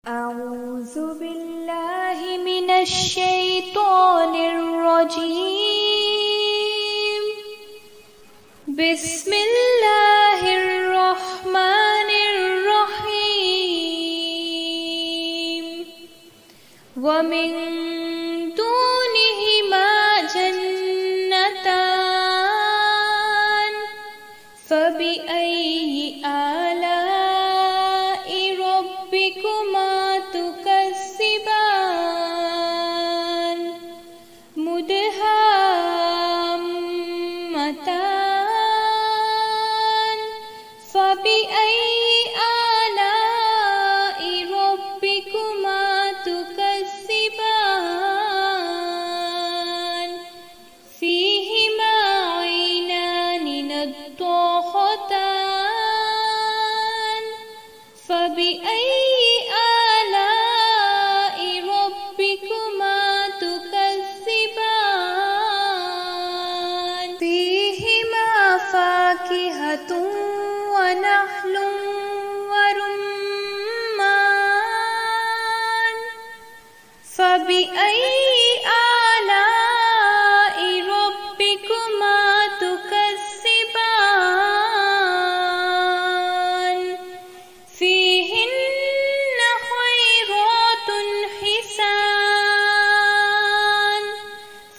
أعوذ بالله من الشيطان الرجيم. بسم الله الرحمن الرحيم. ومن دونهما جنتان فبأي آلاء ربكما تكذبان مدهامتان فبأي آلاء ربكما تكذبان فيهما عينان نضاختان فبأي آلاء ربكما تكذبان فيهما فاكهة ونخل ورمان فبأي آلاء ربكما تكذبان فيهن خيرات حسان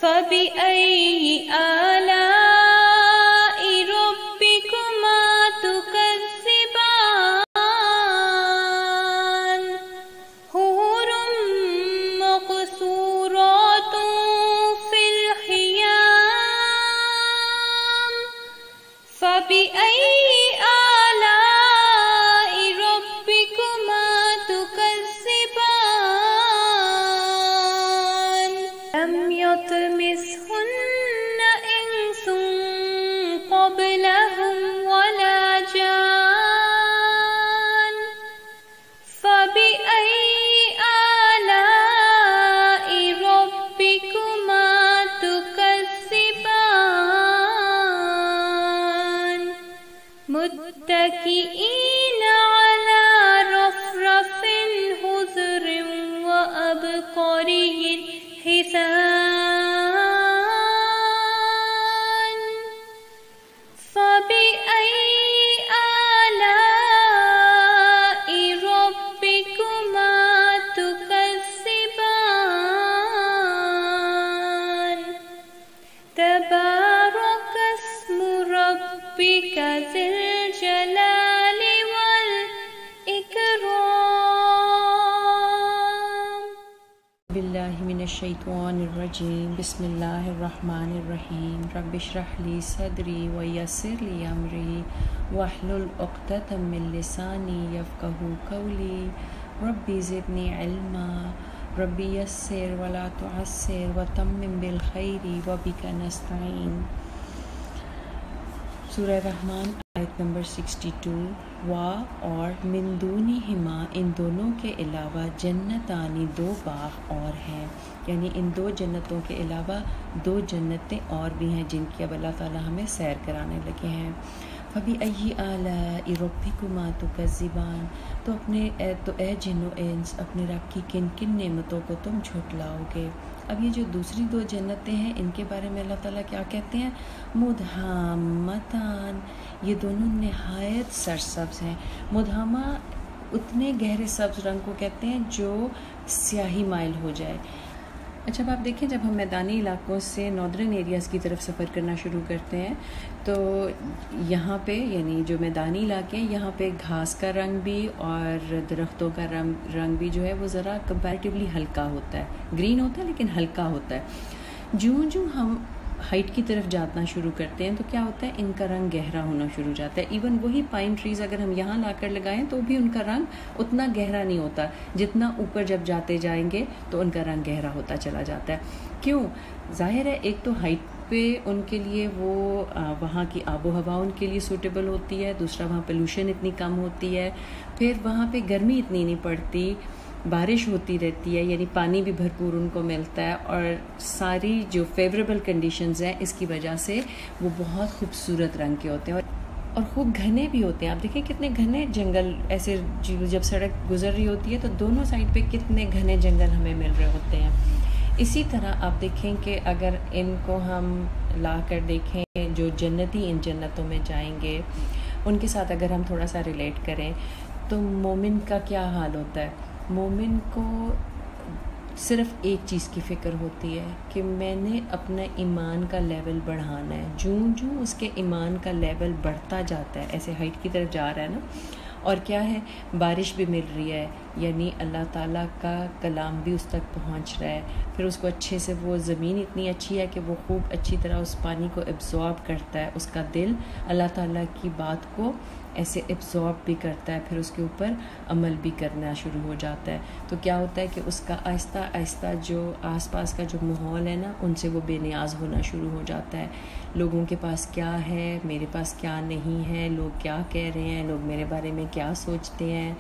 فبأي آلاء ربكما تكذبان حور مقصورات في الخيام فبأي آلاء ربكما تكذبان لم يطمثهن إنس قبلهم ولا جان فبأي آلاء ربكما تكذبان متكئين على رفرف خضر وأبقري حسان فبأي آلاء ربكما تكذبان تبارك اسم ربك ذي الجلال والإكرام. بالله من الشيطان الرجيم. بسم الله الرحمن الرحيم. رب اشرح لي صدري ويسر لي أمري واحلل عقدة من لساني يفقهوا قولي. ربي زدني علما. ربي يسر ولا تعسر وتمم بالخير وبك نستعين. سورہ رحمان آیت نمبر 62. وا اور من دونہما ان دونوں کے علاوہ جنتانی دو باغ اور ہیں، یعنی ان دو جنتوں کے علاوہ دو جنتیں اور بھی ہیں جن کی اب اللہ تعالیٰ ہمیں سیر کرانے لگے ہیں. فبأي آلاء ربكما تكذبان تو اے جن و انس اپنے رب کی کن کن نعمتوں کو تم جھٹلاؤ گے. اب یہ جو دوسری دو جنتیں ہیں ان کے بارے میں اللہ تعالیٰ کیا کہتے ہیں؟ مدہامتان، یہ دونوں نہایت سرسبز ہیں. مدہامہ اتنے گہرے سبز رنگ کو کہتے ہیں جو سیاہی مائل ہو جائے. اچھا اب آپ دیکھیں جب ہم میدانی علاقوں سے ناردرن ایریاز کی طرف سفر کرنا شروع کرتے ہیں تو یہاں پہ یعنی جو میدانی علاقے ہیں یہاں پہ گھاس کا رنگ بھی اور درختوں کا رنگ بھی جو ہے وہ ذرا کمپیریٹیولی ہلکا ہوتا ہے، گرین ہوتا ہے لیکن ہلکا ہوتا ہے. جو ہم ہائٹ کی طرف جانا شروع کرتے ہیں تو کیا ہوتا ہے ان کا رنگ گہرا ہونا شروع ہو جاتا ہے. ایون وہی پائن ٹریز اگر ہم یہاں لا کر لگائیں تو بھی ان کا رنگ اتنا گہرا نہیں ہوتا، جتنا اوپر جب جاتے جائیں گے تو ان کا رنگ گہرا ہوتا چلا جاتا ہے. کیوں؟ ظاہر ہے ایک تو ہائٹ پہ ان کے لیے وہ وہاں کی آب و ہوا ان کے لیے سوٹیبل ہوتی ہے، دوسرا وہاں پولوشن اتنی کم ہوتی ہے، پھر وہاں پہ گرمی اتنی نہیں پڑتی، بارش ہوتی رہتی ہے، یعنی پانی بھی بھرپور ان کو ملتا ہے، اور ساری جو فیوریبل کنڈیشنز ہیں اس کی وجہ سے وہ بہت خوبصورت رنگ کے ہوتے ہیں. اور اور خوب گھنے بھی ہوتے ہیں. آپ دیکھیں کتنے گھنے جنگل ایسے جب سڑک گزر رہی ہوتی ہے تو دونوں سائڈ پہ کتنے گھنے جنگل ہمیں مل رہے ہوتے ہیں. اسی طرح آپ دیکھیں کہ اگر ان کو ہم لا کر دیکھیں جو جنتی ان جنتوں میں جائیں گے ان کے ساتھ اگر ہم تھوڑا سا ریلیٹ کریں تو مومن کا کیا حال ہوتا ہے. مومن کو صرف ایک چیز کی فکر ہوتی ہے کہ میں نے اپنا ایمان کا لیول بڑھانا ہے. جوں اس کے ایمان کا لیول بڑھتا جاتا ہے ایسے ہائٹ کی طرف جا رہا ہے نا, اور کیا ہے بارش بھی مل رہی ہے, یعنی اللہ تعالیٰ کا کلام بھی اس تک پہنچ رہا ہے. پھر اس کو اچھے سے وہ زمین اتنی اچھی ہے کہ وہ خوب اچھی طرح اس پانی کو ایبزارب کرتا ہے. اس کا دل اللہ تعالیٰ کی بات کو ایسے ایبزارب بھی کرتا ہے, پھر اس کے اوپر عمل بھی کرنا شروع ہو جاتا ہے. تو کیا ہوتا ہے کہ اس کا آہستہ آہستہ جو آس پاس کا جو ماحول ہے نا ان سے وہ بے نیاز ہونا شروع ہو جاتا ہے. لوگوں کے پاس کیا ہے, میرے پاس کیا نہیں ہے, لوگ کیا کہہ رہے ہیں, لوگ میرے بارے میں کیا سوچتے ہیں,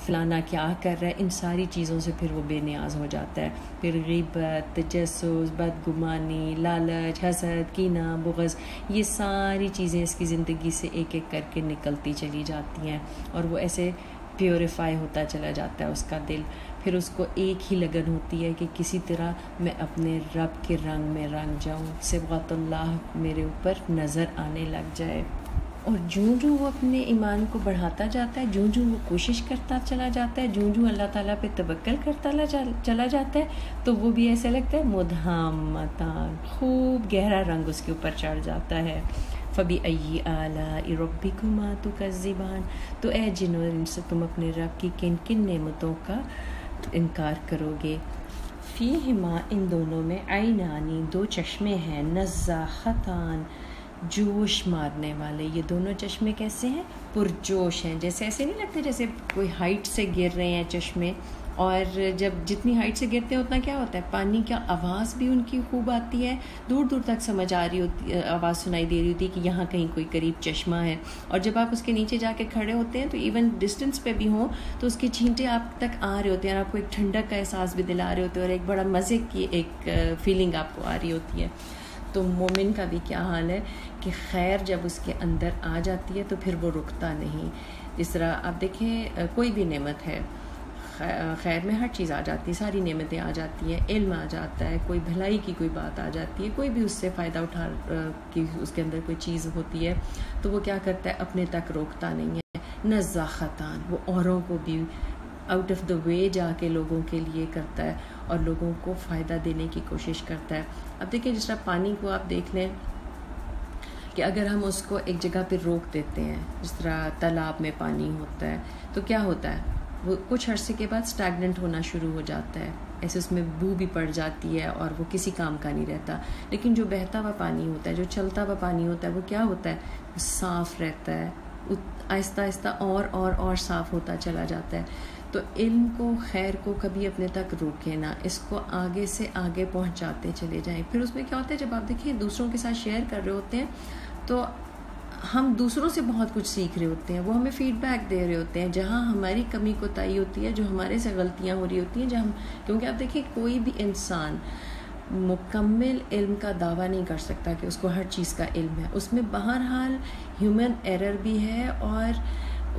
فلانا کیا کر رہا ہے, ان ساری چیزوں سے پھر وہ بے نیاز ہو جاتا ہے. پھر غیبت, تجسس, بدگمانی, لالچ, حسد, کینہ, بغض, یہ ساری چیزیں اس کی زندگی سے ایک ایک کر کے نکلتی چلی جاتی ہیں اور وہ ایسے پیوریفائی ہوتا چلا جاتا ہے اس کا دل. پھر اس کو ایک ہی لگن ہوتی ہے کہ کسی طرح میں اپنے رب کے رنگ میں رنگ جاؤں, صبغۃ اللہ میرے اوپر نظر آنے لگ جائے. اور جوں وہ اپنے ایمان کو بڑھاتا جاتا ہے, جوں وہ کوشش کرتا چلا جاتا ہے, جوں اللہ تعالیٰ پہ توکل کرتا چلا جاتا ہے, تو وہ بھی ایسے لگتا ہے مدھامتان, خوب گہرا رنگ اس کے اوپر چڑھ جاتا ہے. فَبِأَيِّ آلَاءِ رَبِّكُمَا تُكَذِّبَانِ, تو اے جن و انس تم اپنے رب کی کن کن نعمتوں کا انکار کرو گے. فیہما, ان دونوں میں, عینانی, دو چشمے ہیں, نضاختان, جوش مارنے والے. یہ دونوں چشمے کیسے ہیں؟ پرجوش ہیں. جیسے ایسے نہیں لگتے جیسے کوئی ہائٹ سے گر رہے ہیں چشمے, اور جب جتنی ہائٹ سے گرتے ہیں اتنا کیا ہوتا ہے, پانی کا آواز بھی ان کی خوب آتی ہے, دور دور تک سمجھ آ رہی ہوتی, آواز سنائی دے رہی ہوتی ہے کہ یہاں کہیں کوئی قریب چشمہ ہے. اور جب آپ اس کے نیچے جا کے کھڑے ہوتے ہیں تو ایون ڈسٹینس پہ بھی ہوں تو اس کے چھینٹے آپ تک آ رہے ہوتے ہیں اور آپ کو ایک ٹھنڈک کا احساس بھی دلا رہے ہوتے ہیں اور ایک بڑا مزے کی ایک فیلنگ آپ کو آ رہی ہوتی ہے. تو مومن کا بھی کیا حال ہے کہ خیر جب اس کے اندر آ جاتی ہے تو پھر وہ رکتا نہیں. جس طرح آپ دیکھیں کوئی بھی نعمت ہے, خیر میں ہر چیز آ جاتی ہے, ساری نعمتیں آ جاتی ہیں, علم آ جاتا ہے, کوئی بھلائی کی کوئی بات آ جاتی ہے, کوئی بھی اس سے فائدہ اٹھا کہ اس کے اندر کوئی چیز ہوتی ہے تو وہ کیا کرتا ہے, اپنے تک روکتا نہیں ہے. نزاختان, وہ اوروں کو بھی آؤٹ آف دا وے جا کے لوگوں کے لیے کرتا ہے اور لوگوں کو فائدہ دینے کی کوشش کرتا ہے. اب دیکھیں جس طرح پانی کو آپ دیکھ لیں کہ اگر ہم اس کو ایک جگہ پہ روک دیتے ہیں, جس طرح تالاب میں پانی ہوتا ہے تو کیا ہوتا ہے, وہ کچھ عرصے کے بعد اسٹیگننٹ ہونا شروع ہو جاتا ہے, ایسے اس میں بو بھی پڑ جاتی ہے اور وہ کسی کام کا نہیں رہتا. لیکن جو بہتا ہوا پانی ہوتا ہے, جو چلتا ہوا پانی ہوتا ہے, وہ کیا ہوتا ہے, وہ صاف رہتا ہے, آہستہ آہستہ اور صاف ہوتا چلا جاتا ہے. تو علم کو, خیر کو کبھی اپنے تک روکے نہ, اس کو آگے سے آگے پہنچاتے چلے جائیں. پھر اس میں کیا ہوتا ہے, جب آپ دیکھیں دوسروں کے ساتھ شیئر کر رہے ہوتے ہیں تو ہم دوسروں سے بہت کچھ سیکھ رہے ہوتے ہیں, وہ ہمیں فیڈ بیک دے رہے ہوتے ہیں جہاں ہماری کمی کوتاہی ہوتی ہے, جو ہمارے سے غلطیاں ہو رہی ہوتی ہیں, کیونکہ آپ دیکھیں کوئی بھی انسان مکمل علم کا دعویٰ نہیں کر سکتا کہ اس کو ہر چیز کا علم ہے. اس میں بہرحال ہیومن ایرر بھی ہے اور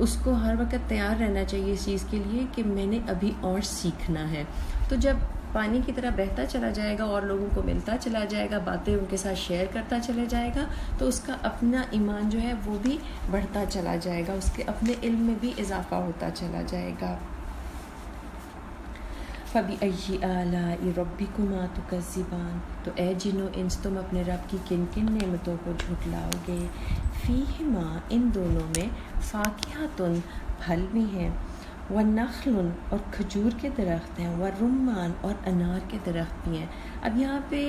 اس کو ہر وقت تیار رہنا چاہیے اس چیز کے لیے کہ میں نے ابھی اور سیکھنا ہے. تو جب پانی کی طرح بہتا چلا جائے گا اور لوگوں کو ملتا چلا جائے گا, باتیں ان کے ساتھ شیئر کرتا چلا جائے گا, تو اس کا اپنا ایمان جو ہے وہ بھی بڑھتا چلا جائے گا, اس کے اپنے علم میں بھی اضافہ ہوتا چلا جائے گا. فَبِأَيِّ آلَاءِ رَبِّكُمَا تُكَذِّبَانِ, تو اے جنو انس تم اپنے رب کی کن کن نعمتوں کو جھٹلاؤ گے. فیہما, ان دونوں میں, فاکہۃن, پھل بھی ہیں, وَنَخْلٌ, اور کھجور کے درخت ہیں, وَرُمَّان, اور انار کے درخت بھی ہیں. اب یہاں پہ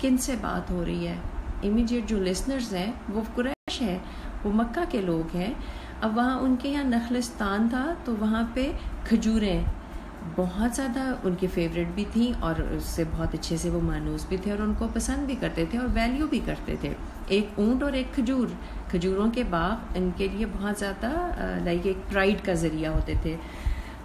کن سے بات ہو رہی ہے؟ امیجیٹ جو لسنرز ہیں وہ قریش ہیں, وہ مکہ کے لوگ ہیں. اب وہاں ان کے یہاں نخلستان تھا تو وہاں پہ کھجوریں بہت زیادہ ان کی فیوریٹ بھی تھیں اور اس سے بہت اچھے سے وہ مانوس بھی تھے اور ان کو پسند بھی کرتے تھے اور ویلیو بھی کرتے تھے. ایک اونٹ اور ایک کھجور, کھجوروں کے باغ ان کے لیے بہت زیادہ ایک پرائڈ کا ذریعہ ہوتے تھے.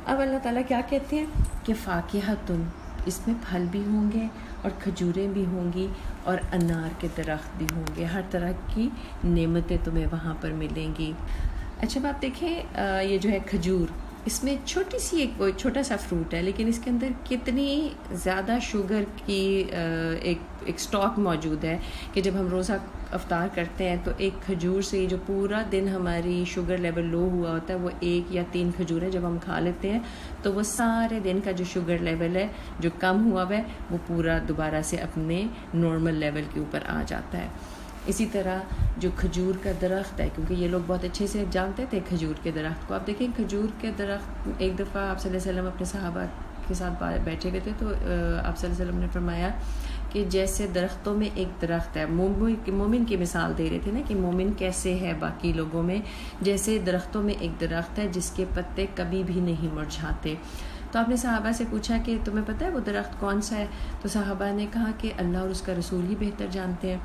اب اللہ تعالیٰ کیا کہتے ہیں کہ فاکہۃن, اس میں پھل بھی ہوں گے اور کھجوریں بھی ہوں گی اور انار کے درخت بھی ہوں گے. ہر طرح کی نعمتیں تمہیں وہاں پر ملیں گی. اچھا اب آپ دیکھیں یہ جو ہے کھجور، اس میں چھوٹی سی ایک کوئی چھوٹا سا فروٹ ہے، لیکن اس کے اندر کتنی زیادہ شوگر کی ایک سٹاک موجود ہے کہ جب ہم روزہ افطار کرتے ہیں تو ایک کھجور سے جو پورا دن ہماری شوگر لیول لو ہوا ہوتا ہے وہ 1 یا 3 کھجوریں جب ہم کھا لیتے ہیں تو وہ سارے دن کا جو شوگر لیول ہے جو کم ہوا ہوا ہے وہ پورا دوبارہ سے اپنے نارمل لیول کے اوپر آ جاتا ہے. اسی طرح جو کھجور کا درخت ہے، کیونکہ یہ لوگ بہت اچھے سے جانتے تھے کھجور کے درخت کو. آپ دیکھیں کھجور کے درخت، ایک دفعہ آپ صلی اللہ علیہ وسلم اپنے صحابہ کے ساتھ بیٹھے ہوئے تھے تو آپ صلی اللہ علیہ وسلم نے فرمایا کہ جیسے درختوں میں ایک درخت ہے، مومن کی مثال دے رہے تھے نا کہ مومن کیسے ہے باقی لوگوں میں، جیسے درختوں میں ایک درخت ہے جس کے پتے کبھی بھی نہیں مرجھاتے. تو آپ نے صحابہ سے پوچھا کہ تمہیں پتہ ہے وہ درخت کون سا ہے؟ تو صحابہ نے کہا کہ اللہ اور اس کا رسول ہی بہتر جانتے ہیں.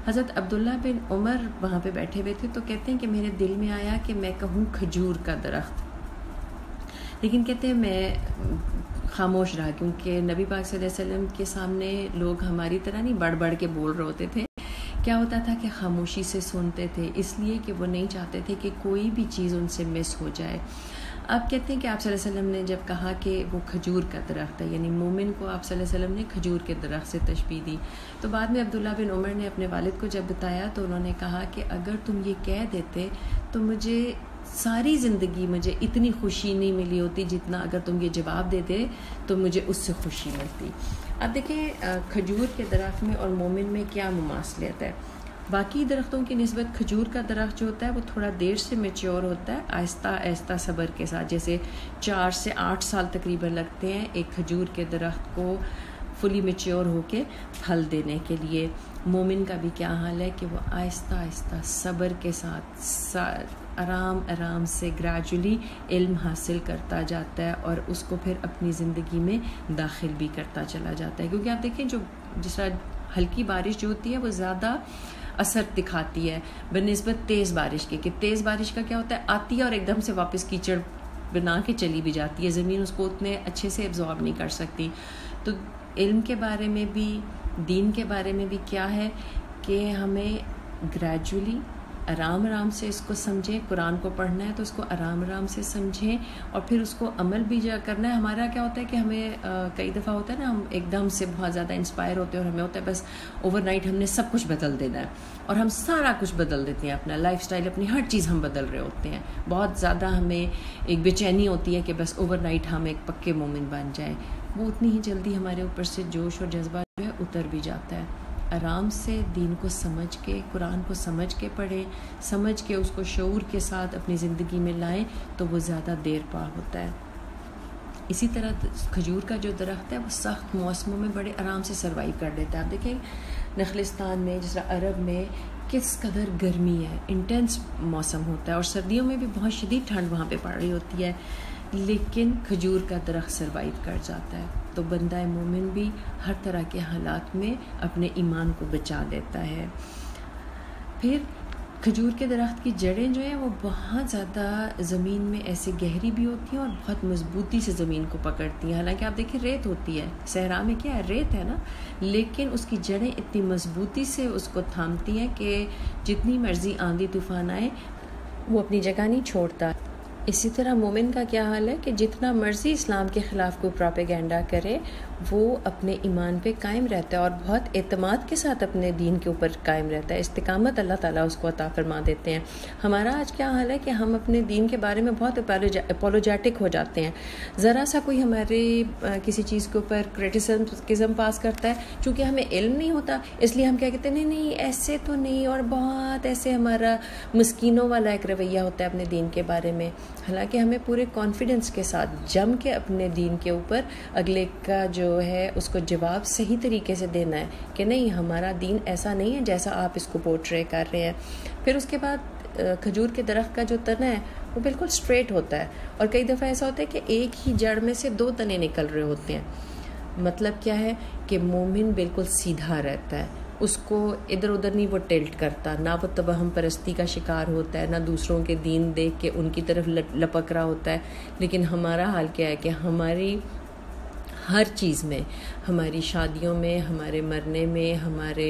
حضرت عبداللہ بن عمر وہاں پہ بیٹھے ہوئے تھے تو کہتے ہیں کہ میرے دل میں آیا کہ میں کہوں کھجور کا درخت، لیکن کہتے ہیں میں خاموش رہا، کیونکہ نبی پاک صلی اللہ علیہ وسلم کے سامنے لوگ ہماری طرح نہیں بڑھ بڑھ کے بول رہے ہوتے تھے. کیا ہوتا تھا کہ خاموشی سے سنتے تھے، اس لیے کہ وہ نہیں چاہتے تھے کہ کوئی بھی چیز ان سے مس ہو جائے. اب کہتے ہیں کہ آپ صلی اللہ علیہ وسلم نے جب کہا کہ وہ کھجور کا درخت ہے، یعنی مومن کو آپ صلی اللہ علیہ وسلم نے کھجور کے درخت سے تشبیہ دی، تو بعد میں عبداللہ بن عمر نے اپنے والد کو جب بتایا تو انہوں نے کہا کہ اگر تم یہ کہہ دیتے تو مجھے ساری زندگی مجھے اتنی خوشی نہیں ملی ہوتی جتنا اگر تم یہ جواب دے دے تو مجھے اس سے خوشی ملتی. اب دیکھیں کھجور کے درخت میں اور مومن میں کیا مماثلت ہے. باقی درختوں کی نسبت کھجور کا درخت جو ہوتا ہے وہ تھوڑا دیر سے میچور ہوتا ہے، آہستہ آہستہ صبر کے ساتھ، جیسے 4 سے 8 سال تقریباً لگتے ہیں ایک کھجور کے درخت کو فلی میچور ہو کے پھل دینے کے لیے. مومن کا بھی کیا حال ہے کہ وہ آہستہ آہستہ صبر کے ساتھ آرام آرام سے گریجولی علم حاصل کرتا جاتا ہے اور اس کو پھر اپنی زندگی میں داخل بھی کرتا چلا جاتا ہے. کیونکہ آپ دیکھیں جو جس طرح ہلکی بارش جو ہوتی ہے وہ زیادہ اثر دکھاتی ہے بنسبت تیز بارش کے، کہ تیز بارش کا کیا ہوتا ہے آتی ہے اور ایک دم سے واپس کیچڑ بنا کے چلی بھی جاتی ہے، زمین اس کو اتنے اچھے سے ایبزارب نہیں کر سکتی. تو علم کے بارے میں بھی دین کے بارے میں بھی کیا ہے کہ ہمیں گریجولی آرام آرام سے اس کو سمجھیں. قرآن کو پڑھنا ہے تو اس کو آرام آرام سے سمجھیں اور پھر اس کو عمل بھی کرنا ہے. ہمارا کیا ہوتا ہے کہ ہمیں کئی دفعہ ہوتا ہے نا ہم ایک دم سے بہت زیادہ انسپائر ہوتے ہیں اور ہمیں ہوتا ہے بس اوور نائٹ ہم نے سب کچھ بدل دینا ہے، اور ہم سارا کچھ بدل دیتے ہیں، اپنا لائف سٹائل اپنی ہر چیز ہم بدل رہے ہوتے ہیں. بہت زیادہ ہمیں ایک بے چینی ہوتی ہے کہ بس اوور نائٹ ہم ایک پکے مومن بن جائیں. وہ اتنی ہی جلدی ہمارے اوپر سے جوش اور جذبہ جو ہے اتر بھی جاتا ہے. آرام سے دین کو سمجھ کے، قرآن کو سمجھ کے پڑھیں، سمجھ کے اس کو شعور کے ساتھ اپنی زندگی میں لائیں تو وہ زیادہ دیر پا ہوتا ہے. اسی طرح کھجور کا جو درخت ہے وہ سخت موسموں میں بڑے آرام سے سروائیو کر لیتا ہے. آپ دیکھیں نخلستان میں جس طرح عرب میں کس قدر گرمی ہے، انٹینس موسم ہوتا ہے، اور سردیوں میں بھی بہت شدید ٹھنڈ وہاں پہ پڑ رہی ہوتی ہے، لیکن کھجور کا درخت سروائیو کر جاتا ہے. تو بندہ مومن بھی ہر طرح کے حالات میں اپنے ایمان کو بچا لیتا ہے. پھر کھجور کے درخت کی جڑیں جو ہیں وہ بہت زیادہ زمین میں ایسے گہری بھی ہوتی ہیں اور بہت مضبوطی سے زمین کو پکڑتی ہیں. حالانکہ آپ دیکھیں ریت ہوتی ہے، صحرا میں کیا ہے ریت ہے نا، لیکن اس کی جڑیں اتنی مضبوطی سے اس کو تھامتی ہیں کہ جتنی مرضی آندھی طوفان آئے وہ اپنی جگہ نہیں چھوڑتا. اسی طرح مومن کا کیا حال ہے کہ جتنا مرضی اسلام کے خلاف کوئی پروپیگنڈا کرے وہ اپنے ایمان پہ قائم رہتا ہے اور بہت اعتماد کے ساتھ اپنے دین کے اوپر قائم رہتا ہے. استقامت اللہ تعالیٰ اس کو عطا فرما دیتے ہیں. ہمارا آج کیا حال ہے کہ ہم اپنے دین کے بارے میں بہت اپولوجیٹک ہو جاتے ہیں. ذرا سا کوئی ہمارے کسی چیز کے اوپر کرٹیسزم پاس کرتا ہے، چونکہ ہمیں علم نہیں ہوتا اس لیے ہم کیا کہتے ہیں نہیں ایسے تو نہیں، اور بہت ایسے ہمارا مسکینوں والا ایک رویہ ہوتا ہے اپنے دین کے بارے میں. حالانکہ ہمیں پورے کانفیڈنس کے ساتھ جم کے اپنے دین کے اوپر اگلے کا جو ہے اس کو جواب صحیح طریقے سے دینا ہے کہ نہیں ہمارا دین ایسا نہیں ہے جیسا آپ اس کو پورٹرے کر رہے ہیں. پھر اس کے بعد کھجور کے درخت کا جو تنا ہے وہ بالکل سٹریٹ ہوتا ہے، اور کئی دفعہ ایسا ہوتا ہے کہ ایک ہی جڑ میں سے 2 تنے نکل رہے ہوتے ہیں. مطلب کیا ہے کہ مومن بالکل سیدھا رہتا ہے، اس کو ادھر ادھر نہیں وہ ٹلٹ کرتا، نہ وہ توہم پرستی کا شکار ہوتا ہے، نہ دوسروں کے دین دیکھ کے ان کی طرف لپک رہا ہوتا ہے. لیکن ہمارا حال کیا ہے کہ ہماری ہر چیز میں، ہماری شادیوں میں، ہمارے مرنے میں، ہمارے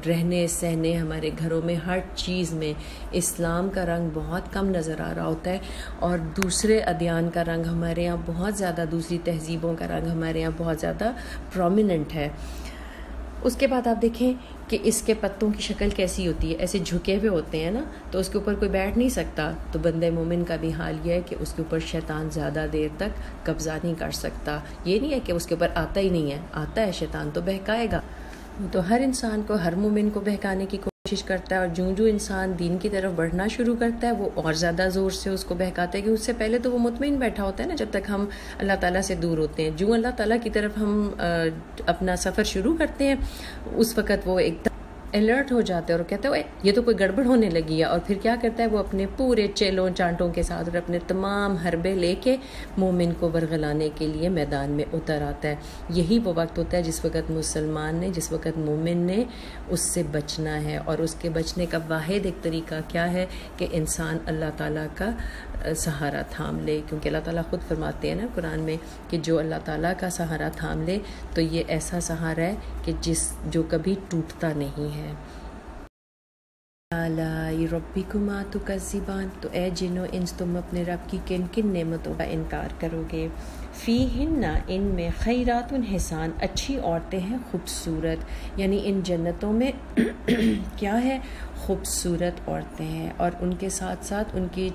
رہنے سہنے، ہمارے گھروں میں، ہر چیز میں اسلام کا رنگ بہت کم نظر آ رہا ہوتا ہے، اور دوسرے ادیان کا رنگ ہمارے یہاں بہت زیادہ، دوسری تہذیبوں کا رنگ ہمارے یہاں بہت زیادہ پرومیننٹ ہے۔ اس کے بعد آپ دیکھیں کہ اس کے پتوں کی شکل کیسی ہوتی ہے، ایسے جھکے ہوئے ہوتے ہیں نا، تو اس کے اوپر کوئی بیٹھ نہیں سکتا۔ تو بندہ مومن کا بھی حال یہ ہے کہ اس کے اوپر شیطان زیادہ دیر تک قبضہ نہیں کر سکتا۔ یہ نہیں ہے کہ اس کے اوپر آتا ہی نہیں ہے، آتا ہے، شیطان تو بہکائے گا۔ تو ہر انسان کو، ہر مومن کو بہکانے کی کوشش کرتا ہے، اور جو انسان دین کی طرف بڑھنا شروع کرتا ہے وہ اور زیادہ زور سے اس کو بہکاتا ہے، کہ اس سے پہلے تو وہ مطمئن بیٹھا ہوتا ہے نا، جب تک ہم اللہ تعالیٰ سے دور ہوتے ہیں۔ جو اللہ تعالیٰ کی طرف ہم اپنا سفر شروع کرتے ہیں، اس وقت وہ ایک دم الرٹ ہو جاتے ہیں اور کہتے ہیں یہ تو کوئی گڑبڑ ہونے لگی ہے، اور پھر کیا کرتا ہے وہ اپنے پورے چیلوں چانٹوں کے ساتھ اور اپنے تمام حربے لے کے مومن کو ورغلانے کے لیے میدان میں اتر آتا ہے۔ یہی وہ وقت ہوتا ہے جس وقت مسلمان نے، جس وقت مومن نے اس سے بچنا ہے، اور اس کے بچنے کا واحد ایک طریقہ کیا ہے کہ انسان اللہ تعالیٰ کا سہارا تھام لے، کیونکہ اللہ تعالیٰ خود فرماتے ہیں نا قرآن میں کہ جو اللہ تعالیٰ کا سہارا تھام لے تو یہ ایسا سہارا ہے کہ جو کبھی ٹوٹتا نہیں ہے۔ آلاء ربکما تکذبان، تو اے جن و انس تم اپنے رب کی کن کن نعمتوں کا انکار کرو گے؟ فیہن، ان میں، خیرات حسان، اچھی عورتیں ہیں، خوبصورت، یعنی ان جنتوں میں کیا ہے؟ خوبصورت عورتیں ہیں، اور ان کے ساتھ ساتھ ان کی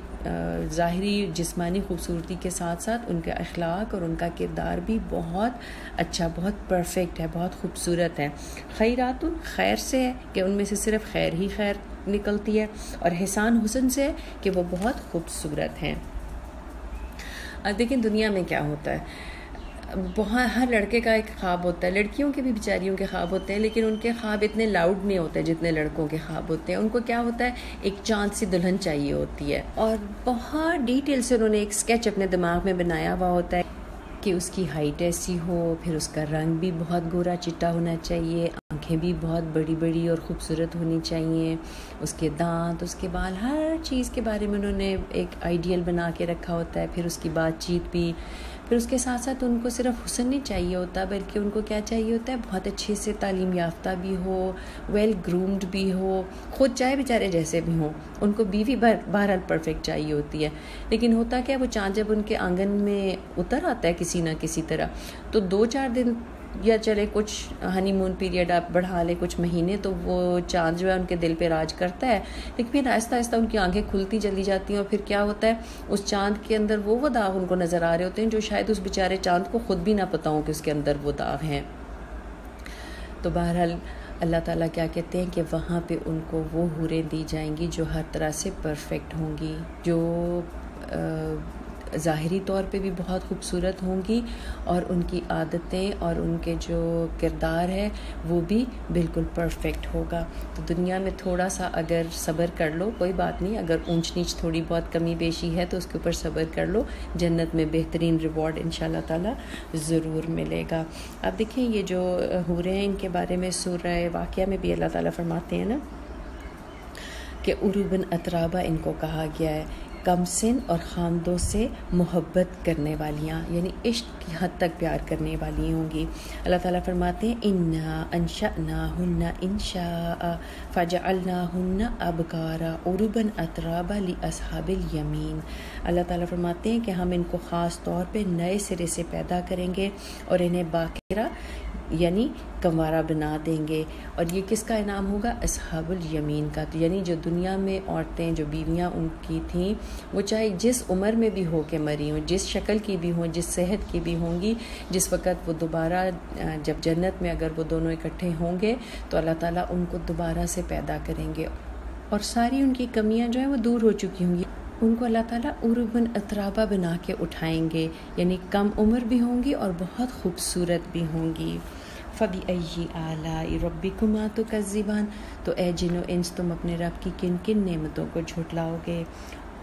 ظاہری جسمانی خوبصورتی کے ساتھ ساتھ ان کا اخلاق اور ان کا کردار بھی بہت اچھا، بہت پرفیکٹ ہے، بہت خوبصورت ہے۔ خیرات، خیر سے ہے کہ ان میں سے صرف خیر ہی خیر نکلتی ہے، اور حسان، حسن سے ہے کہ وہ بہت خوبصورت ہیں۔ اب دیکھیں دنیا میں کیا ہوتا ہے، ہر لڑکے کا ایک خواب ہوتا ہے، لڑکیوں کے بھی بیچاریوں کے خواب ہوتے ہیں، لیکن ان کے خواب اتنے لاؤڈ نہیں ہوتے جتنے لڑکوں کے خواب ہوتے ہیں۔ ان کو کیا ہوتا ہے، ایک چاند سی دلہن چاہیے ہوتی ہے، اور بہت ڈیٹیل سے انہوں نے ایک اسکیچ اپنے دماغ میں بنایا ہوا ہوتا ہے کہ اس کی ہائٹ ایسی ہو، پھر اس کا رنگ بھی بہت گورا چٹا ہونا چاہیے، آنکھیں بھی بہت بڑی بڑی اور خوبصورت ہونی چاہیے، اس کے دانت، اس کے بال، ہر چیز کے بارے میں انہوں نے ایک آئیڈیل بنا کے رکھا ہوتا ہے۔ پھر اس کی بات چیت بھی، پھر اس کے ساتھ ساتھ ان کو صرف حسن نہیں چاہیے ہوتا، بلکہ ان کو کیا چاہیے ہوتا ہے، بہت اچھے سے تعلیم یافتہ بھی ہو، ویل گرومڈ بھی ہو، خود چاہے بیچارے جیسے بھی ہوں، ان کو بیوی بہرحال پرفیکٹ چاہیے ہوتی ہے۔ لیکن ہوتا کیا، وہ چاند جب ان کے آنگن میں اتر آتا ہے کسی نہ کسی طرح، تو 2-4 دن یا چلے کچھ ہنی مون پیریڈ آپ بڑھا لیں کچھ مہینے، تو وہ چاند جو ہے ان کے دل پہ راج کرتا ہے، لیکن پھر آہستہ آہستہ ان کی آنکھیں کھلتی چلی جاتی ہیں، اور پھر کیا ہوتا ہے، اس چاند کے اندر وہ داغ ان کو نظر آ رہے ہوتے ہیں جو شاید اس بیچارے چاند کو خود بھی نہ پتہ ہو کہ اس کے اندر وہ داغ ہیں۔ تو بہرحال اللہ تعالیٰ کیا کہتے ہیں کہ وہاں پہ ان کو وہ حوریں دی جائیں گی جو ہر طرح سے پرفیکٹ ہوں گی، جو ظاہری طور پہ بھی بہت خوبصورت ہوں گی، اور ان کی عادتیں اور ان کے جو کردار ہے وہ بھی بالکل پرفیکٹ ہوگا۔ تو دنیا میں تھوڑا سا اگر صبر کر لو، کوئی بات نہیں، اگر اونچ نیچ تھوڑی بہت کمی بیشی ہے تو اس کے اوپر صبر کر لو، جنت میں بہترین ریوارڈ انشاءاللہ تعالی ضرور ملے گا۔ اب دیکھیں یہ جو حوریں ہیں ان کے بارے میں سورہ واقعہ میں بھی اللہ تعالیٰ فرماتے ہیں نا کہ عروباً اترابا ان کو کہا گیا ہے، کم سن اور خامدوں سے محبت کرنے والیاں، یعنی عشق کی حد تک پیار کرنے والی ہوں گی۔ اللہ تعالیٰ فرماتے ہیں انا انشأناہن انشاء فجعلناہن ابکارا عرباً اترابا لاصحاب الیمین۔ اللہ تعالیٰ فرماتے ہیں کہ ہم ان کو خاص طور پہ نئے سرے سے پیدا کریں گے اور انہیں باقرہ یعنی کنوارا بنا دیں گے، اور یہ کس کا انعام ہوگا؟ اصحاب الیمین کا۔ تو یعنی جو دنیا میں عورتیں، جو بیویاں ان کی تھیں، وہ چاہے جس عمر میں بھی ہو کے مری ہوں، جس شکل کی بھی ہوں، جس صحت کی بھی ہوں گی، جس وقت وہ دوبارہ جب جنت میں اگر وہ دونوں اکٹھے ہوں گے تو اللہ تعالیٰ ان کو دوبارہ سے پیدا کریں گے، اور ساری ان کی کمیاں جو ہیں وہ دور ہو چکی ہوں گی۔ ان کو اللہ تعالیٰ عرباً اترابا بنا کے اٹھائیں گے، یعنی کم عمر بھی ہوں گی اور بہت خوبصورت بھی ہوں گی۔ فَبِأَيِّ آلَاءِ رَبِّكُمَا تُكَذِّبَانِ، تو اے جن و انس تم اپنے رب کی کن کن نعمتوں کو جھٹلاؤ گے؟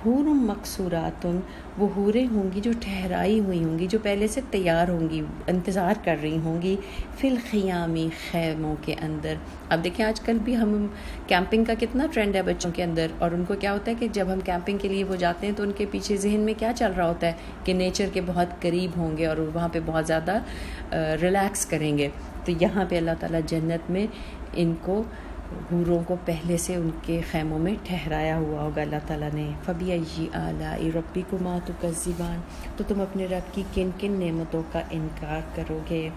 حور مقصوراتن، وہ حوریں ہوں گی جو ٹھہرائی ہوئی ہوں گی، جو پہلے سے تیار ہوں گی، انتظار کر رہی ہوں گی، فی الخیامی، خیموں کے اندر۔ اب دیکھیں آج کل بھی ہم کیمپنگ کا کتنا ٹرینڈ ہے بچوں کے اندر، اور ان کو کیا ہوتا ہے کہ جب ہم کیمپنگ کے لیے وہ جاتے ہیں تو ان کے پیچھے ذہن میں کیا چل رہا ہوتا ہے کہ نیچر کے بہت قریب ہوں گے اور وہاں پہ بہت زیادہ ریلیکس کریں گے۔ تو یہاں پہ اللہ تعالیٰ جنت میں ان کو، حوروں کو پہلے سے ان کے خیموں میں ٹھہرایا ہوا ہوگا اللہ تعالیٰ نے۔ فَبِأَيِّ آلَاءِ رَبِّكُمَا تُكَذِّبَانِ، تو تم اپنے رب کی کن کن نعمتوں کا انکار کرو گے۔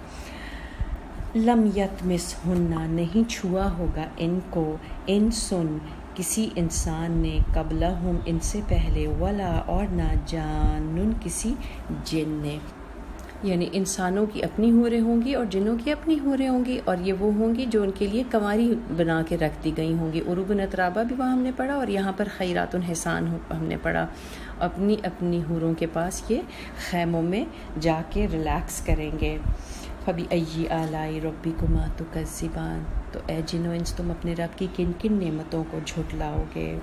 لم یطمثہن، نہیں چھوا ہوگا ان کو، انسن، کسی انسان نے، قبلہم، ان سے پہلے، ولا، اور نہ، جانن، کسی جن نے۔ یعنی انسانوں کی اپنی حوریں ہوں گی اور جنوں کی اپنی حوریں ہوں گی، اور یہ وہ ہوں گی جو ان کے لیے کنواری بنا کے رکھ دی گئی ہوں گی۔ عروب اترابہ بھی وہاں ہم نے پڑھا، اور یہاں پر خیرات الحسان ہم نے پڑھا۔ اپنی اپنی حوروں کے پاس یہ خیموں میں جا کے ریلیکس کریں گے۔ فَبِأَيِّ آلَاءِ رَبِّكُمَا تُكَذِّبَانِ، تو اے جن و انس تم اپنے رب کی کن کن نعمتوں کو جھٹلاؤ گے۔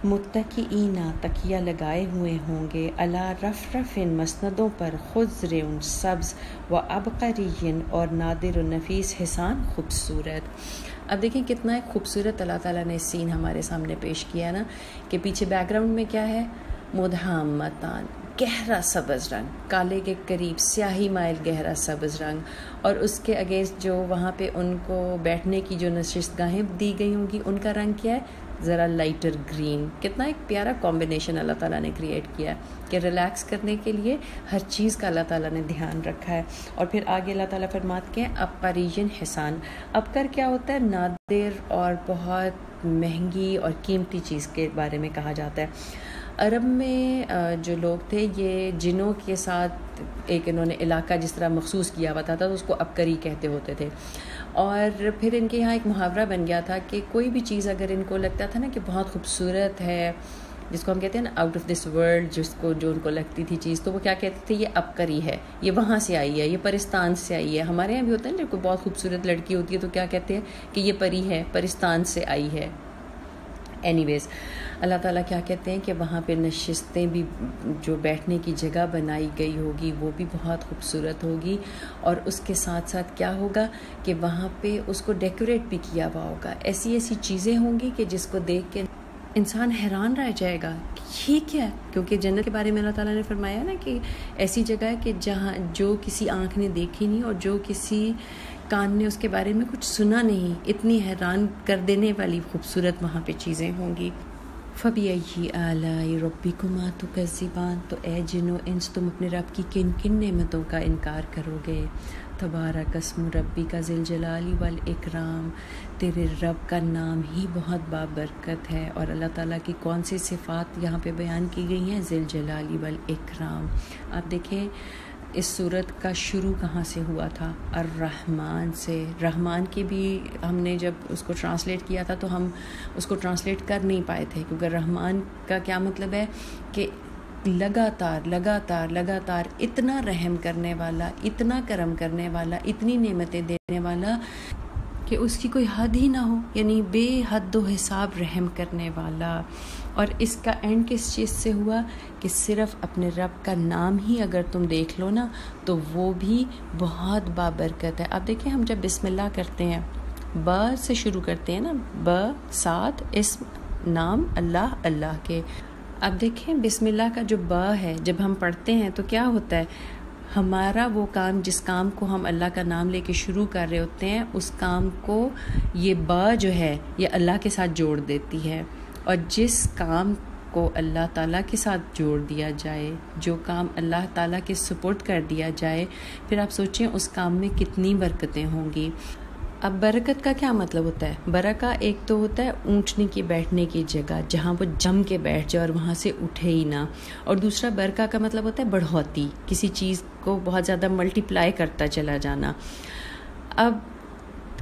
متکئین، تکیہ لگائے ہوئے ہوں گے، علی رفرف، مسندوں پر، خضر، سبز، و عبقری، اور نادر و نفیس، حسان، خوبصورت۔ اب دیکھیں کتنا ایک خوبصورت اللہ تعالیٰ نے سین ہمارے سامنے پیش کیا نا، کہ پیچھے بیک گراؤنڈ میں کیا ہے، مدہامتان، گہرا سبز رنگ، کالے کے قریب سیاہی مائل گہرا سبز رنگ، اور اس کے اگینسٹ جو وہاں پہ ان کو بیٹھنے کی جو نشست گاہیں دی گئی ہوں گی ان کا رنگ کیا ہے، ذرا لائٹر گرین۔ کتنا ایک پیارا کمبینیشن اللہ تعالیٰ نے کریٹ کیا ہے کہ ریلیکس کرنے کے لیے ہر چیز کا اللہ تعالیٰ نے دھیان رکھا ہے۔ اور پھر آگے اللہ تعالیٰ فرماتے ہیں ابقریین، حسان۔ ابقر کیا ہوتا ہے، نادر اور بہت مہنگی اور قیمتی چیز کے بارے میں کہا جاتا ہے۔ عرب میں جو لوگ تھے یہ جنوں کے ساتھ ایک انہوں نے علاقہ جس طرح مخصوص کیا ہوا تھا تو اس کو ابقری کہتے ہوتے تھے، اور پھر ان کے یہاں ایک محاورہ بن گیا تھا کہ کوئی بھی چیز اگر ان کو لگتا تھا نا کہ بہت خوبصورت ہے، جس کو ہم کہتے ہیں نا آؤٹ آف دس ورلڈ، جو ان کو لگتی تھی چیز، تو وہ کیا کہتے تھے، یہ ابقری ہے، یہ وہاں سے آئی ہے، یہ پرستان سے آئی ہے۔ ہمارے یہاں بھی ہوتا ہے نا، جب کوئی بہت خوبصورت لڑکی ہوتی ہے تو کیا کہتے ہیں کہ یہ پری ہے، پرستان سے آئی ہے۔ اینی ویز اللہ تعالیٰ کیا کہتے ہیں کہ وہاں پہ نشستیں بھی، جو بیٹھنے کی جگہ بنائی گئی ہوگی وہ بھی بہت خوبصورت ہوگی، اور اس کے ساتھ ساتھ کیا ہوگا کہ وہاں پہ اس کو ڈیکوریٹ بھی کیا ہوا ہوگا، ایسی ایسی چیزیں ہوں گی کہ جس کو دیکھ کے انسان حیران رہ جائے گا کہ یہ کیا ہے، کیونکہ جنت کے بارے میں اللہ تعالیٰ نے فرمایا نا کہ ایسی جگہ ہے کہ جہاں جو کسی آنکھ نے دیکھی نہیں اور جو کسی کان نے اس کے بارے میں کچھ سنا نہیں، اتنی حیران کر دینے والی خوبصورت وہاں پہ چیزیں ہوں گی۔ فَبِأَيِّ آلَاءِ رَبِّكُمَا تُكَذِّبَانِ، تو اے جن و انس تم اپنے رب کی کن کن نعمتوں کا انکار کرو گے۔ تبارک اسم ربک ذی الجلال والاکرام، تیرے رب کا نام ہی بہت بابرکت ہے، اور اللہ تعالیٰ کی کون سی صفات یہاں پہ بیان کی گئی ہیں، ذی الجلال والاکرام۔ آپ دیکھیں اس صورت کا شروع کہاں سے ہوا تھا، الرحمن سے۔ رحمان کی بھی ہم نے جب اس کو ٹرانسلیٹ کیا تھا تو ہم اس کو ٹرانسلیٹ کر نہیں پائے تھے، کیونکہ رحمان کا کیا مطلب ہے کہ لگاتار لگاتار لگاتار اتنا رحم کرنے والا، اتنا کرم کرنے والا، اتنی نعمتیں دینے والا کہ اس کی کوئی حد ہی نہ ہو، یعنی بے حد و حساب رحم کرنے والا۔ اور اس کا اینڈ کس چیز سے ہوا کہ صرف اپنے رب کا نام ہی اگر تم دیکھ لو نا تو وہ بھی بہت بابرکت ہے۔ اب دیکھیں ہم جب بسم اللہ کرتے ہیں، با سے شروع کرتے ہیں نا، با ساتھ اسم نام اللہ اللہ کے۔ اب دیکھیں بسم اللہ کا جو با ہے جب ہم پڑھتے ہیں تو کیا ہوتا ہے، ہمارا وہ کام، جس کام کو ہم اللہ کا نام لے کے شروع کر رہے ہوتے ہیں، اس کام کو یہ با جو ہے یہ اللہ کے ساتھ جوڑ دیتی ہے، اور جس کام کو اللہ تعالیٰ کے ساتھ جوڑ دیا جائے، جو کام اللہ تعالیٰ کے سپورٹ کر دیا جائے، پھر آپ سوچیں اس کام میں کتنی برکتیں ہوں گی۔ اب برکت کا کیا مطلب ہوتا ہے، برکہ ایک تو ہوتا ہے اونٹنے کی بیٹھنے کی جگہ جہاں وہ جم کے بیٹھ جائے اور وہاں سے اٹھے ہی نہ، اور دوسرا برکہ کا مطلب ہوتا ہے بڑھوتی، کسی چیز کو بہت زیادہ ملٹی پلائی کرتا چلا جانا۔ اب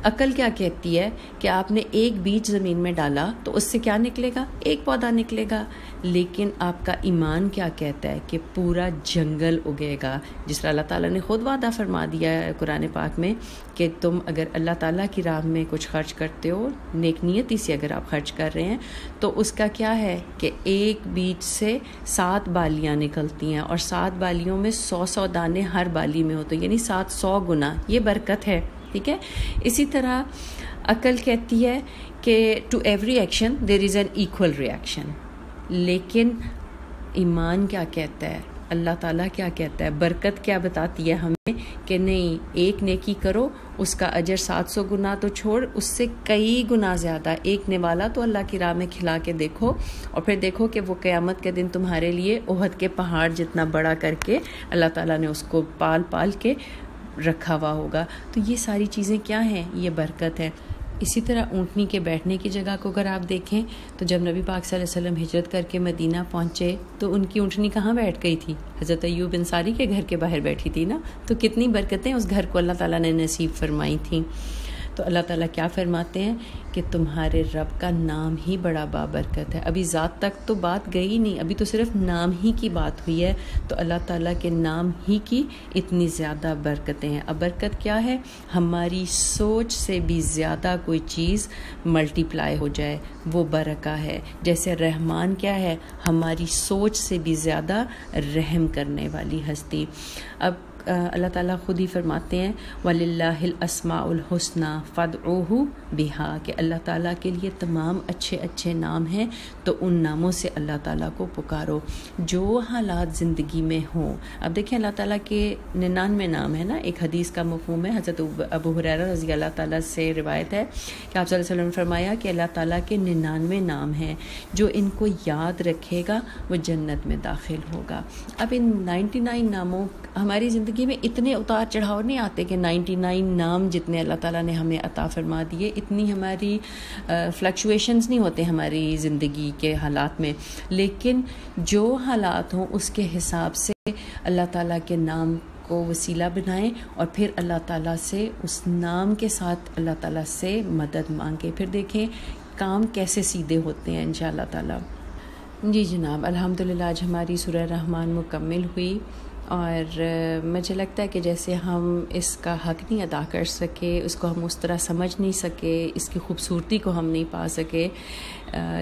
عقل کیا کہتی ہے کہ آپ نے ایک بیج زمین میں ڈالا تو اس سے کیا نکلے گا؟ ایک پودا نکلے گا. لیکن آپ کا ایمان کیا کہتا ہے کہ پورا جنگل اگے گا. جس طرح اللہ تعالیٰ نے خود وعدہ فرما دیا ہے قرآن پاک میں کہ تم اگر اللہ تعالیٰ کی راہ میں کچھ خرچ کرتے ہو، نیک نیتی سے اگر آپ خرچ کر رہے ہیں، تو اس کا کیا ہے کہ ایک بیج سے 7 بالیاں نکلتی ہیں، اور 7 بالیوں میں 100 دانے ہر بالی میں ہوتے ہیں، یعنی 700 گنا. یہ برکت ہے. ٹھیک ہے. اسی طرح عقل کہتی ہے کہ to every action there is an equal reaction. لیکن ایمان کیا کہتا ہے، اللہ تعالیٰ کیا کہتا ہے، برکت کیا بتاتی ہے ہمیں کہ نہیں، ایک نیکی کرو اس کا اجر 700 گنا تو چھوڑ، اس سے کئی گنا زیادہ. ایک نوالا تو اللہ کی راہ میں کھلا کے دیکھو، اور پھر دیکھو کہ وہ قیامت کے دن تمہارے لیے احد کے پہاڑ جتنا بڑا کر کے اللہ تعالیٰ نے اس کو پال پال کے رکھا ہوا ہوگا. تو یہ ساری چیزیں کیا ہیں؟ یہ برکت ہے. اسی طرح اونٹنی کے بیٹھنے کی جگہ کو اگر آپ دیکھیں تو جب نبی پاک صلی اللہ علیہ وسلم ہجرت کر کے مدینہ پہنچے تو ان کی اونٹنی کہاں بیٹھ گئی تھی؟ حضرت ایوب انصاری کے گھر کے باہر بیٹھی تھی نا. تو کتنی برکتیں اس گھر کو اللہ تعالیٰ نے نصیب فرمائی تھیں. تو اللہ تعالیٰ کیا فرماتے ہیں کہ تمہارے رب کا نام ہی بڑا بابرکت ہے. ابھی ذات تک تو بات گئی نہیں، ابھی تو صرف نام ہی کی بات ہوئی ہے. تو اللہ تعالیٰ کے نام ہی کی اتنی زیادہ برکتیں ہیں. اب برکت کیا ہے؟ ہماری سوچ سے بھی زیادہ کوئی چیز ملٹی پلائی ہو جائے، وہ برکہ ہے. جیسے رحمان کیا ہے؟ ہماری سوچ سے بھی زیادہ رحم کرنے والی ہستی. اب اللہ تعالیٰ خود ہی فرماتے ہیں وَلِلَّهِ الْأَسْمَاءُ الْحُسْنَى فَادْعُوهُ بِهَا، کہ اللہ تعالیٰ کے لیے تمام اچھے اچھے نام ہیں، تو ان ناموں سے اللہ تعالیٰ کو پکارو جو حالات زندگی میں ہوں. اب دیکھیں اللہ تعالیٰ کے 99 نام ہیں نا. ایک حدیث کا مفہوم ہے، حضرت ابو ہریرہ رضی اللہ تعالیٰ سے روایت ہے کہ آپ صلی اللہ علیہ وسلم نے فرمایا کہ اللہ تعالیٰ کے 99 نام ہیں، جو ان کو یاد رکھے گا وہ جنت میں داخل ہوگا. اب ان 99 ناموں ہماری زندگی میں اتنے اتار چڑھاؤ نہیں آتے کہ 99 نام جتنے اللہ تعالیٰ نے ہمیں عطا فرما دیے، اتنی ہماری فلکچویشنز نہیں ہوتے ہماری زندگی کے حالات میں. لیکن جو حالات ہوں اس کے حساب سے اللہ تعالیٰ کے نام کو وسیلہ بنائیں، اور پھر اللہ تعالیٰ سے اس نام کے ساتھ اللہ تعالیٰ سے مدد مانگیں. پھر دیکھیں کام کیسے سیدھے ہوتے ہیں انشاءاللہ تعالیٰ. جی جناب، الحمدللہ آج ہماری سورہ رحمان مکمل ہوئی، اور مجھے لگتا ہے کہ جیسے ہم اس کا حق نہیں ادا کر سکے، اس کو ہم اس طرح سمجھ نہیں سکے، اس کی خوبصورتی کو ہم نہیں پا سکے،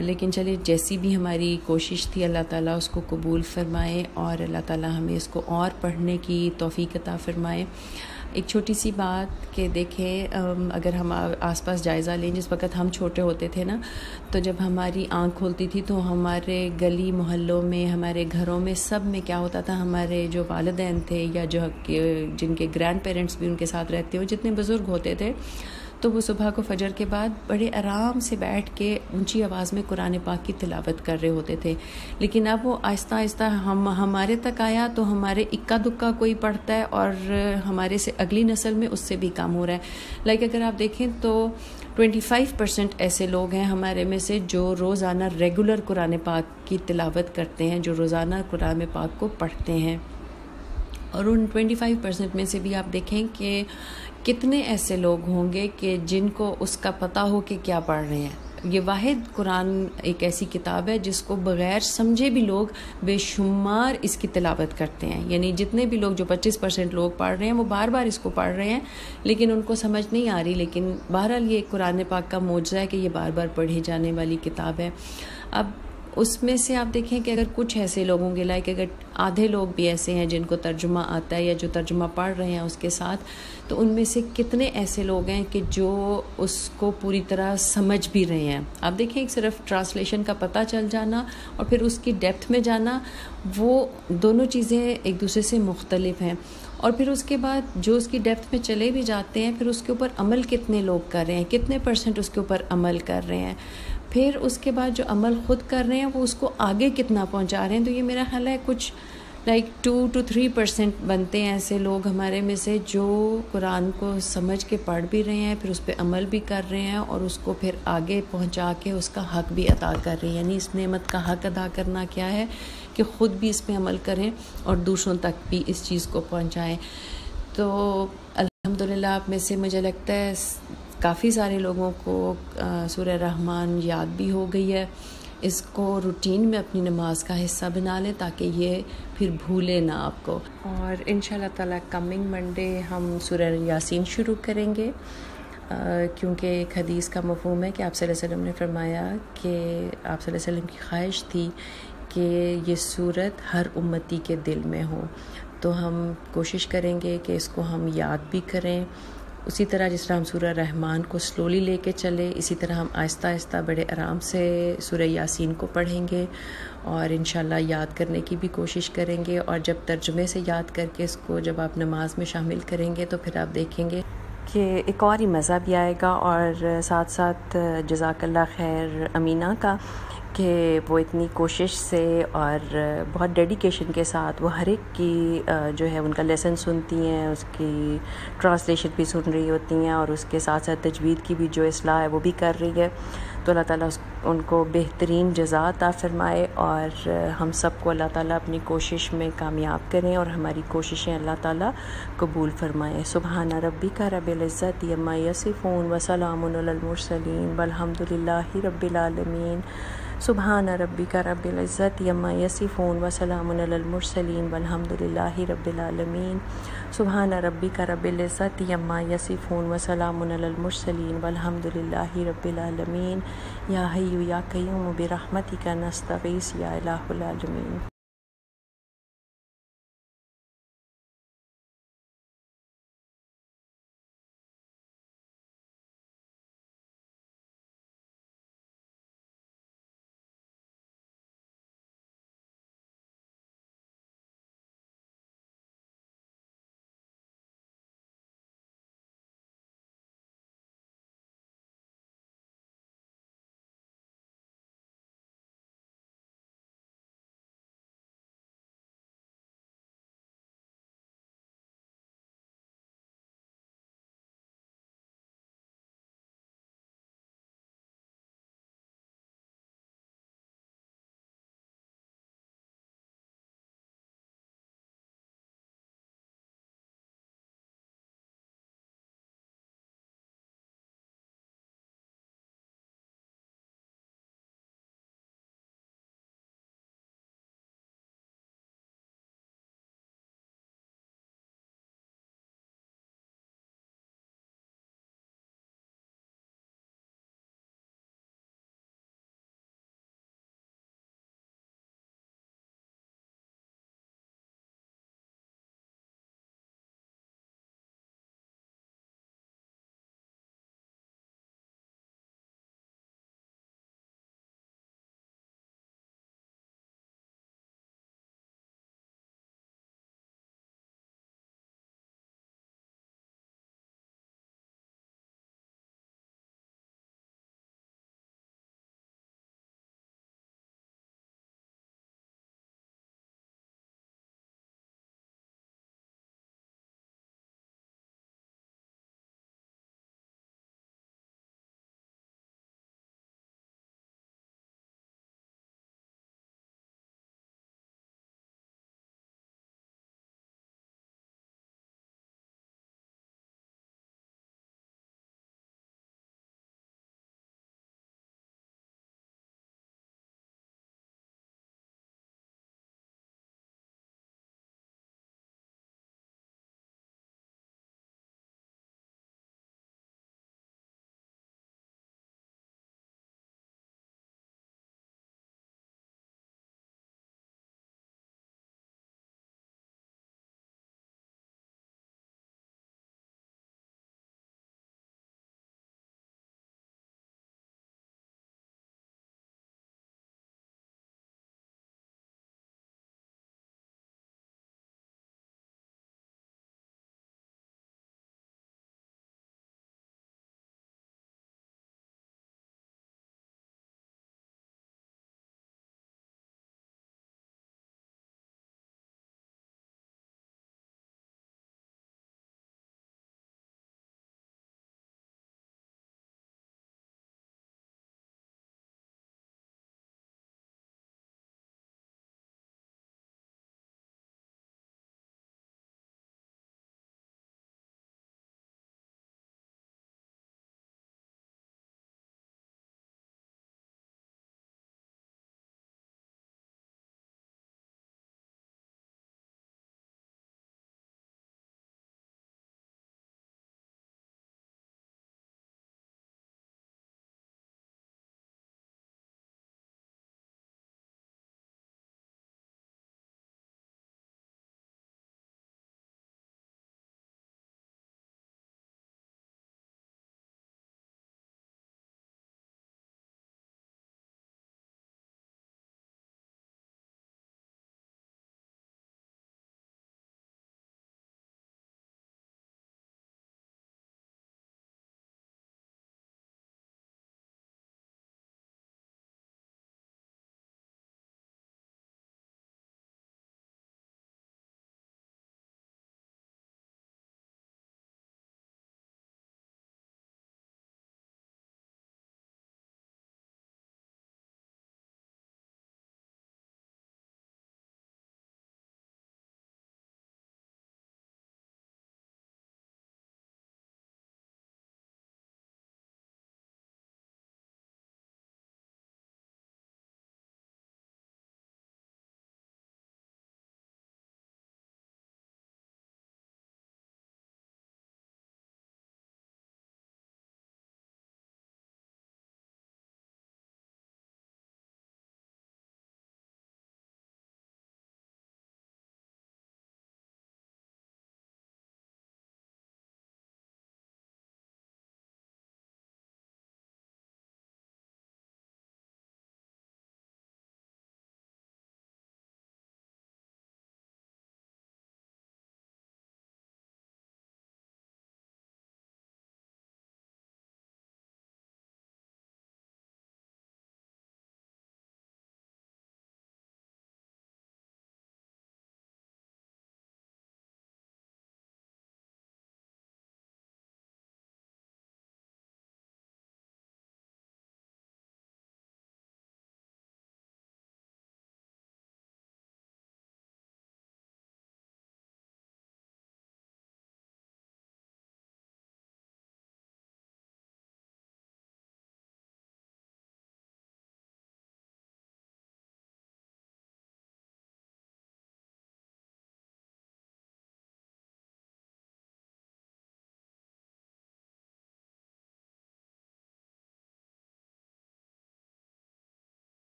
لیکن چلے جیسی بھی ہماری کوشش تھی اللہ تعالیٰ اس کو قبول فرمائے، اور اللہ تعالیٰ ہمیں اس کو اور پڑھنے کی توفیق عطا فرمائے. ایک چھوٹی سی بات کہ دیکھیں، اگر ہم آس پاس جائزہ لیں، جس وقت ہم چھوٹے ہوتے تھے نا، تو جب ہماری آنکھ کھلتی تھی تو ہمارے گلی محلوں میں، ہمارے گھروں میں، سب میں کیا ہوتا تھا، ہمارے جو والدین تھے یا جو جن کے گرینڈ پیرنٹس بھی ان کے ساتھ رہتے ہو، جتنے بزرگ ہوتے تھے، تو وہ صبح کو فجر کے بعد بڑے آرام سے بیٹھ کے اونچی آواز میں قرآن پاک کی تلاوت کر رہے ہوتے تھے. لیکن اب وہ آہستہ آہستہ ہمارے تک آیا تو ہمارے اکا دکا کوئی پڑھتا ہے، اور ہمارے سے اگلی نسل میں اس سے بھی کم ہو رہا ہے. اگر آپ دیکھیں تو 25% ایسے لوگ ہیں ہمارے میں سے جو روزانہ ریگولر قرآن پاک کی تلاوت کرتے ہیں، جو روزانہ قرآن پاک کو پڑھتے ہیں. اور ان 25% میں سے بھی آپ دیکھیں کہ کتنے ایسے لوگ ہوں گے کہ جن کو اس کا پتہ ہو کہ کیا پڑھ رہے ہیں. یہ واحد قرآن ایک ایسی کتاب ہے جس کو بغیر سمجھے بھی لوگ بے شمار اس کی تلاوت کرتے ہیں. یعنی جتنے بھی لوگ، جو 25% لوگ پڑھ رہے ہیں، وہ بار بار اس کو پڑھ رہے ہیں، لیکن ان کو سمجھ نہیں آ رہی. لیکن بہرحال یہ قرآن پاک کا معجزہ ہے کہ یہ بار بار پڑھی جانے والی کتاب ہے. اب اس میں سے آپ دیکھیں کہ اگر کچھ ایسے لوگوں کے اگر آدھے لوگ بھی ایسے ہیں جن کو ترجمہ آتا ہے یا جو ترجمہ پڑھ رہے ہیں اس کے ساتھ، تو ان میں سے کتنے ایسے لوگ ہیں کہ جو اس کو پوری طرح سمجھ بھی رہے ہیں. آپ دیکھیں ایک صرف ٹرانسلیشن کا پتہ چل جانا اور پھر اس کی ڈیپتھ میں جانا، وہ دونوں چیزیں ایک دوسرے سے مختلف ہیں. اور پھر اس کے بعد جو اس کی ڈیپتھ میں چلے بھی جاتے ہیں، پھر اس کے اوپر عمل کتنے لوگ کر رہے ہیں، کتنے % اس کے اوپر عمل کر رہے ہیں. پھر اس کے بعد جو عمل خود کر رہے ہیں وہ اس کو آگے کتنا پہنچا رہے ہیں. تو یہ میرا خیال ہے کچھ 2 to 3% بنتے ہیں ایسے لوگ ہمارے میں سے جو قرآن کو سمجھ کے پڑھ بھی رہے ہیں، پھر اس پہ عمل بھی کر رہے ہیں، اور اس کو پھر آگے پہنچا کے اس کا حق بھی ادا کر رہے ہیں. یعنی اس نعمت کا حق ادا کرنا کیا ہے کہ خود بھی اس پہ عمل کریں اور دوسروں تک بھی اس چیز کو پہنچائیں. تو الحمدللہ آپ میں سے مجھے لگتا ہے کافی سارے لوگوں کو سورہ رحمان یاد بھی ہو گئی ہے. اس کو روٹین میں اپنی نماز کا حصہ بنا لیں تاکہ یہ پھر بھولے نہ آپ کو. اور انشاءاللہ تعالیٰ کمنگ منڈے ہم سورہ یاسین شروع کریں گے، کیونکہ ایک حدیث کا مفہوم ہے کہ آپ صلی اللہ علیہ وسلم نے فرمایا کہ آپ صلی اللہ علیہ وسلم کی خواہش تھی کہ یہ سورت ہر امتی کے دل میں ہو. تو ہم کوشش کریں گے کہ اس کو ہم یاد بھی کریں. اسی طرح جس طرح ہم سورہ رحمان کو سلولی لے کے چلے، اسی طرح ہم آہستہ آہستہ بڑے آرام سے سورہ یاسین کو پڑھیں گے اور انشاءاللہ یاد کرنے کی بھی کوشش کریں گے. اور جب ترجمے سے یاد کر کے اس کو جب آپ نماز میں شامل کریں گے تو پھر آپ دیکھیں گے کہ ایک اور ہی مزہ بھی آئے گا. اور ساتھ ساتھ جزاک اللہ خیر امینہ کا کہ وہ اتنی کوشش سے اور بہت ڈیڈیکیشن کے ساتھ وہ ہر ایک کی جو ہے ان کا لیسن سنتی ہیں، اس کی ٹرانسلیشن بھی سن رہی ہوتی ہیں اور اس کے ساتھ ساتھ تجوید کی بھی جو اصلاح ہے وہ بھی کر رہی ہے. تو اللہ تعالیٰ ان کو بہترین جزا عطا فرمائے اور ہم سب کو اللہ تعالیٰ اپنی کوشش میں کامیاب کریں اور ہماری کوششیں اللہ تعالیٰ قبول فرمائیں. سبحان ربک رب العزت عما یصفون وسلام علی المرسلین والحمد للہ رب العالمین. سبحان ربک رب العزت عما یصفون وسلام علی المرسلین والحمد للہ رب العالمین. سبحان ربک رب العزت عما یصفون وسلام علی المرسلین والحمد للہ رب العالمین. یا حی یا قیوم برحمتک نستغیث یا الہ العالمین.